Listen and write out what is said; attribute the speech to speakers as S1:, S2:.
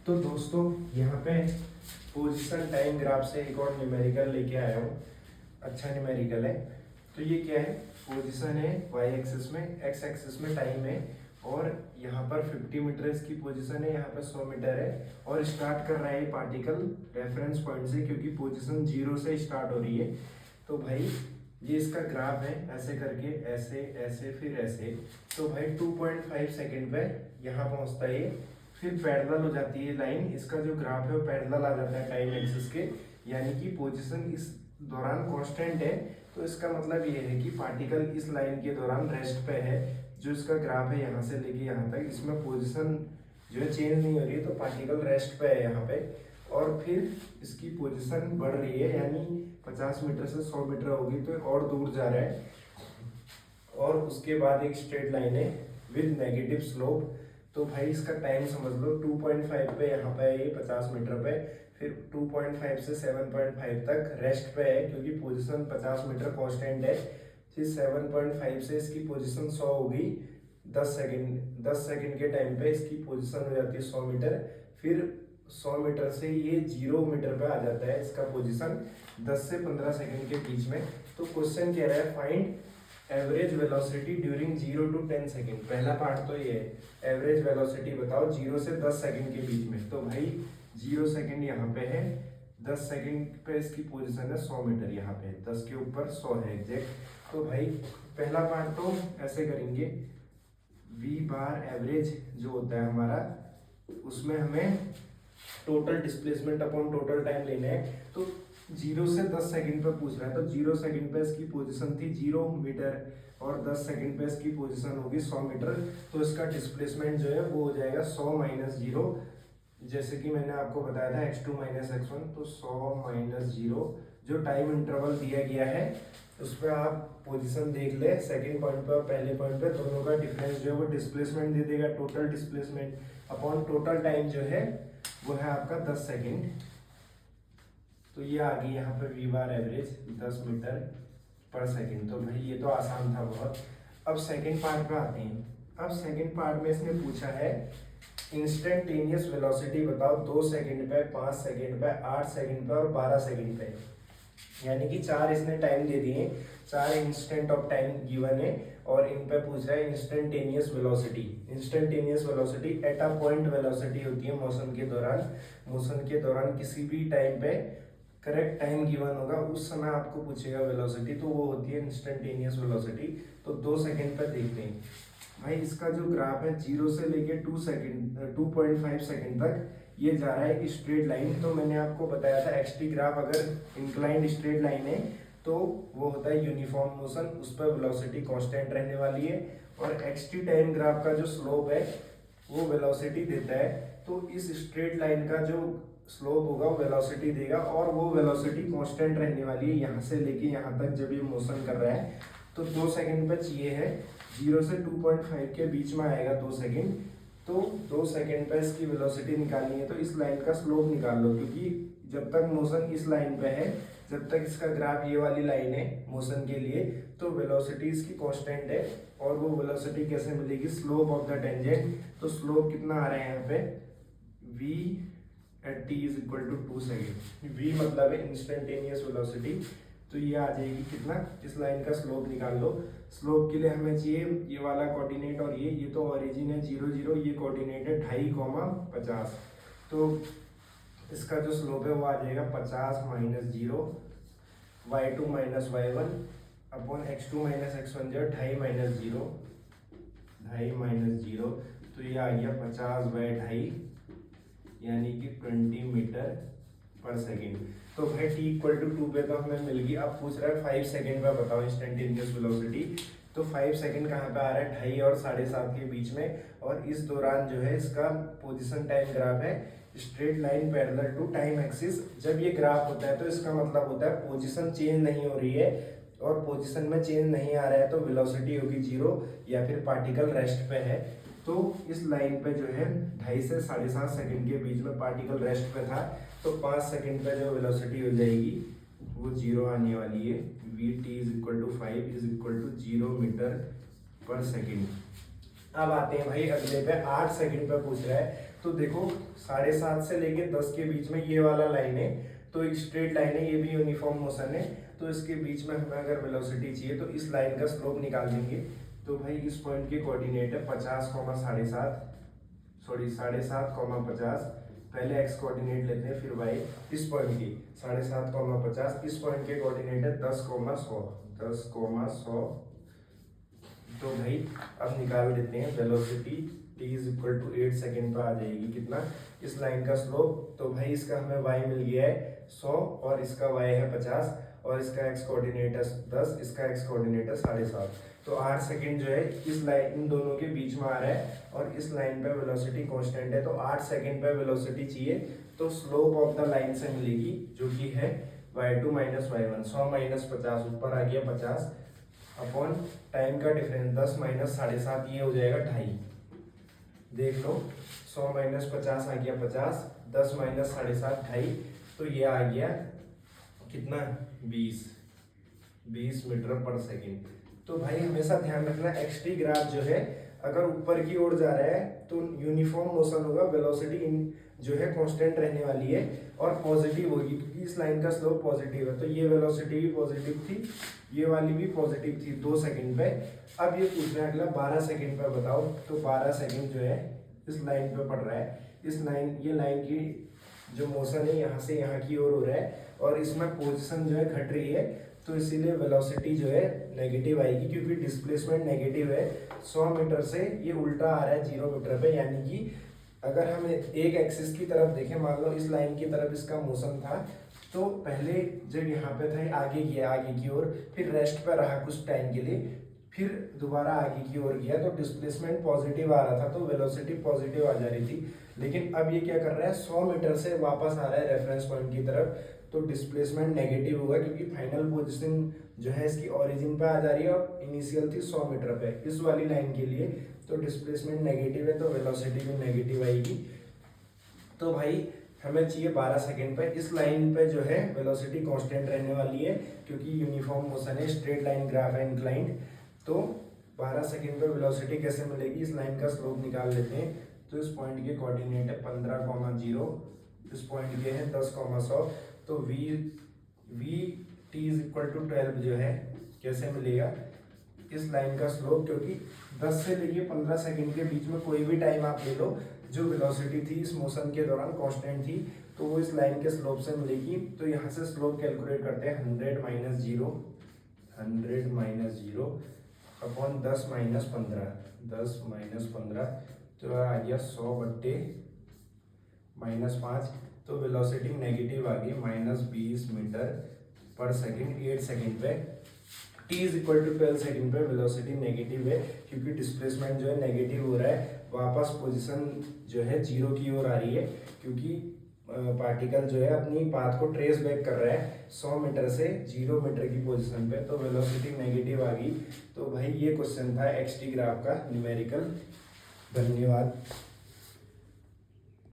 S1: तो दोस्तों यहाँ पे पोजीशन टाइम ग्राफ से एक और न्यूमेरिकल लेके आया हूँ। अच्छा न्यूमेरिकल है। तो ये क्या है, पोजीशन है वाई एक्सिस में, एक्स एक्सिस में टाइम है, और यहाँ पर 50 मीटर इसकी पोजीशन है, यहाँ पर 100 मीटर है, और स्टार्ट कर रहा है ये पार्टिकल रेफरेंस पॉइंट से, क्योंकि पोजीशन 0 से स्टार्ट हो रही है। तो भाई ये इसका ग्राफ है, ऐसे करके ऐसे ऐसे फिर ऐसे। तो भाई 2.5 सेकेंड पे यहाँ पहुँचता है ये, फिर पैरेलल हो जाती है लाइन। इसका जो ग्राफ है वो पैरेलल आ जाता है टाइम एक्सिस के, यानी कि पोजीशन इस दौरान कांस्टेंट है। तो इसका मतलब ये है कि पार्टिकल इस लाइन के दौरान रेस्ट पे है। जो इसका ग्राफ है यहाँ से लेके यहाँ तक, इसमें पोजीशन जो है चेंज नहीं हो रही है, तो पार्टिकल रेस्ट पे है यहाँ पे। और फिर इसकी पोजीशन बढ़ रही है, यानी 50 मीटर से 100 मीटर होगी, तो और दूर जा रहा है। और उसके बाद एक स्ट्रेट लाइन है विद नेगेटिव स्लोप। तो भाई इसका टाइम समझ लो 2.5 पे यहाँ पे ये 50 मीटर पे, फिर 2.5 से 7.5 तक रेस्ट पे है, क्योंकि पोजीशन 50 मीटर कांस्टेंट है। फिर 7.5 से इसकी पोजीशन 100 होगी 10 सेकंड के टाइम पे इसकी पोजीशन हो जाती है 100 मीटर। फिर 100 मीटर से ये 0 मीटर पे आ जाता है इसका पोजीशन 10 से 15 सेकंड के बीच में। तो क्वेश्चन कह रहा है find average velocity during 0 to 10 second. पहला पार्ट तो ये है, एवरेज वेलोसिटी बताओ 0 से 10 सेकेंड के बीच में। तो भाई 0 सेकेंड यहाँ पे है, 10 सेकेंड पे इसकी पोजीशन है 100 मीटर, यहाँ पे 10 के ऊपर 100 है एग्जैक्ट। तो भाई पहला पार्ट तो ऐसे करेंगे, वी बार एवरेज जो होता है हमारा, उसमें हमें total displacement upon total time लेना है। तो 0 से 10 सेकंड पे पूछ रहा है, तो 0 सेकंड पे इसकी पोजीशन थी 0 मीटर, और 10 सेकंड पे इसकी पोजीशन होगी 100 मीटर। तो इसका डिस्प्लेसमेंट जो है वो हो जाएगा 100 माइनस 0। जैसे कि मैंने आपको बताया था x2 माइनस x1, तो 100 माइनस 0 जो टाइम इंटरवल दिया गया है उस पर आप पोजीशन देख ले, सेकंड पॉइंट पे और पहले पॉइंट पे दोनों का डिफरेंस जो है वो डिस्प्लेसमेंट दे देगा, total displacement upon total time जो है वो है आपका 10 सेकेंड। तो ये आ गई यहाँ पे we bar average 10 metre per second. तो भाई ये तो आसान था बहुत। अब सेकंड पार्ट पे आते हैं। अब सेकंड पार्ट में इसने पूछा है इंस्टेंटेनियस वेलोसिटी बताओ 2 सेकंड पे, 5 सेकंड पे, 8 सेकंड पे और 12 सेकंड पे। यानी कि 4 इसने टाइम दे दिए, 4 इंस्टेंट ऑफ टाइम गिवन है, और इन पे पूछ रहा है instantaneous velocity. Instantaneous velocity at a point velocity होती है मोशन के दौरान। मोशन के दौरान किसी भी टाइम पे करेक्ट टाइम गिवन होगा, उस समय आपको पूछेगा वेलोसिटी, तो वो होती है इंस्टेंटेनियस वेलोसिटी। तो 2 सेकंड पे देखते हैं भाई, इसका जो ग्राफ है 0 से लेके 2.5 सेकंड तक ये जा रहा है स्ट्रेट लाइन। तो मैंने आपको बताया था एक्सटी ग्राफ अगर इंक्लाइंड स्ट्रेट लाइन है तो वो होता है यूनिफॉर्म मोशन, उस पर वेलोसिटी कांस्टेंट रहने वाली है। और एक्सटी टाइम ग्राफ का जो स्लोप है वो वेलोसिटी देता है। तो इस स्ट्रेट लाइन का जो स्लोप होगा वो वेलोसिटी देगा, और वो वेलोसिटी कांस्टेंट रहने वाली है यहाँ से लेके यहाँ तक जब ये मोशन कर रहा है। तो 2 सेकंड पे चाहिए है, 0 से 2.5 के बीच में आएगा 2 सेकंड। तो 2 सेकंड पे इसकी वेलोसिटी निकालनी है, तो इस लाइन का स्लोप निकाल लो, क्योंकि जब तक मोशन इस लाइन पे है, जब तक इसका ग्राफ ये वाली लाइन है मोशन के लिए, तो वेलोसिटी इसकी कांस्टेंट है। और वो वेलोसिटी कैसे मिलेगी, स्लोप ऑफ द टेंजेंट। तो स्लोप कितना आ रहा है यहाँ पे, v at t is equal to 2 second. v मतलब है इंस्टेंटेनियस वेलोसिटी। तो ये आ जाएगी कितना, इस लाइन का स्लोप निकाल लो। स्लोप के लिए हमें चाहिए ये वाला कोऑर्डिनेट, और ये तो ओरिजिन है 0 0, ये कोऑर्डिनेट है 2.5, 50। तो इसका जो स्लोप है वो आ जाएगा 50 minus 0, y2 minus y1 upon x2 minus x1 जो 2.5 माइनस 0, 2.5 माइनस 0। तो ये आ गया 50/2.5, यानी कि 20 मीटर पर सेकेंड। तो भाई t इक्वल टू 2 पे तो हमें मिल गई। अब पूछ रहा है 5 सेकेंड पे बताओ इंस्टेंटेनियस वेलोसिटी। तो 5 सेकेंड कहाँ पे आ रहा है, 2.5 और 7.5 के बीच में। और इस दौरान जो है इसका पोजीशन टाइम ग्राफ है straight line parallel to time axis. जब ये ग्राफ होता है तो इसका मतलब होता है पोजीशन चेंज नहीं हो रही है, और पोजीशन में चेंज नहीं आ रहा है तो वेलोसिटी होगी 0, या फिर पार्टिकल रेस्ट पे है। तो इस लाइन पे जो है 2.5 से 7.5 सेकंड के बीच में पार्टिकल रेस्ट पे था, तो 5 सेकंड पे जो वेलोसिटी हो जाएगी वो 0 आने वाली है। V T is equal to 5 is equal to 0 metre per second. अब आते हैं भाई अगले पे, 8 सेकंड पे पूछ रहा है। तो देखो 7.5 से लेके 10 के बीच में ये वाला लाइन है, तो एक स्ट्रेट लाइन है, ये भी यूनिफॉर्म मोशन है, तो इसके बीच में हमें अगर वेलोसिटी चाहिए तो इस लाइन का स्लोप निकाल देंगे। तो भाई इस पॉइंट के कोऑर्डिनेट है 50, 7.5, सॉरी 7.5, 50। पहले x कोऑर्डिनेट लेते हैं फिर y। इस पॉइंट की 7.5, 50, इस पॉइंट के कोऑर्डिनेट है 10, 100, 10, 100। तो भाई अब निकाल देते हैं velocity t is equal to 8 second पर आ जाएगी कितना, इस लाइन का स्लोप। तो भाई इसका हमें y मिल गया है 100 और इसका y है 50 और इसका x कोऑर्डिनेट है 10, इसका x कोऑर्डिनेट है 7.5। तो 8 सेकेंड जो है इस लाइन, इन दोनों के बीच में आ रहा है और इस लाइन पे वेलोसिटी कांस्टेंट है, तो 8 सेकेंड पे वेलोसिटी चाहिए, तो स्लोप ऑफ द लाइन से मिलेगी जो कि है y2 माइनस y1। 100 माइनस 50 ऊपर आ गया 50 अपॉन टाइम का डिफरेंस 10 माइनस 7.5, ये हो जाएगा 2.5। देख लो 100 माइनस 50 आ गया 50, 10 माइनस 7.5 2.5, तो ये आ गया कितना 20 मीटर पर सेकेंड। तो भाई हमेशा ध्यान रखना एक्सटी ग्राफ जो है अगर ऊपर की ओर जा रहा है तो यूनिफॉर्म मोशन होगा, वेलोसिटी जो है कांस्टेंट रहने वाली है और पॉजिटिव होगी क्योंकि इस लाइन का स्लोप पॉजिटिव है। तो ये वेलोसिटी भी पॉजिटिव थी, ये वाली भी पॉजिटिव थी 2 सेकंड पे। अब ये पूछ रहा है अगला 12 सेकंड पे बताओ, तो 12 सेकंड जो है इस लाइन पे पड़ रहा है, इस लाइन, ये लाइन की जो मोशन है यहाँ से यहाँ की ओर हो रहा है और इसमें पोजिशन जो है घट रही है, तो इसीलिए वेलोसिटी जो है नेगेटिव आएगी क्योंकि डिस्प्लेसमेंट नेगेटिव है। 100 मीटर से ये उल्टा आ रहा है 0 मीटर पे, यानी कि अगर हम एक एक्सिस की तरफ देखें, मान लो इस लाइन की तरफ इसका मोशन था, तो पहले जब यहाँ पे था आगे गया आगे की ओर, फिर रेस्ट पे रहा कुछ टाइम के लिए, फिर दोबारा आगे की ओर गया, तो डिस्प्लेसमेंट पॉजिटिव आ रहा था, तो वेलोसिटी पॉजिटिव आ जा रही थी। लेकिन अब ये क्या कर रहा है 100 मीटर से वापस आ रहा है रेफरेंस पॉइंट की तरफ, तो डिस्प्लेसमेंट नेगेटिव होगा क्योंकि फाइनल पोजीशन जो है इसकी ओरिजिन पे आ जा रही है और इनिशियल थी 100 मीटर पे इस वाली लाइन के लिए, तो डिस्प्लेसमेंट नेगेटिव है तो वेलोसिटी भी नेगेटिव आएगी। तो भाई हमें चाहिए 12 सेकेंड पे, इस लाइन पे जो है वेलोसिटी कांस्टेंट रहने वाली है क्योंकि यूनिफॉर्म मोशन है, स्ट्रेट लाइन ग्राफ है इंक्लाइंड। तो 12 सेकेंड पे वेलोसिटी कैसे मिलेगी, इस लाइन का स्लोप निकाल लेते हैं। तो इस पॉइंट के कोऑर्डिनेट है 15,0, इस पॉइंट के हैं 10,100, तो v t is equal to 12 जो है कैसे मिलेगा, इस लाइन का स्लोप, क्योंकि 10 से लेके 15 सेकंड के बीच में कोई भी टाइम आप ले लो, जो वेलोसिटी थी इस मोशन के दौरान कांस्टेंट थी, तो वो इस लाइन के स्लोप से मिलेगी। तो यहाँ से स्लोप कैलकुलेट करते हैं 100 माइनस 0 अपॉन 10 माइनस 15, तो आ गया 100 बट्टे -5, तो वेलोसिटी नेगेटिव आ गई -20 मीटर पर सेकंड 8 सेकंड पे। t is equal to 12 second पे वेलोसिटी नेगेटिव है क्योंकि डिस्प्लेसमेंट जो है नेगेटिव हो रहा है, वापस पोजीशन जो है 0 की ओर आ रही है क्योंकि पार्टिकल जो है अपनी पाथ को ट्रेस बैक कर रहा है 100 मीटर से 0 मीटर की पोजीशन पे, तो वेलोसिटी नेगेटिव आ गई। तो भाई ये क्वेश्चन था एक्सटी ग्राफ का न्यूमेरिकल। धन्यवाद।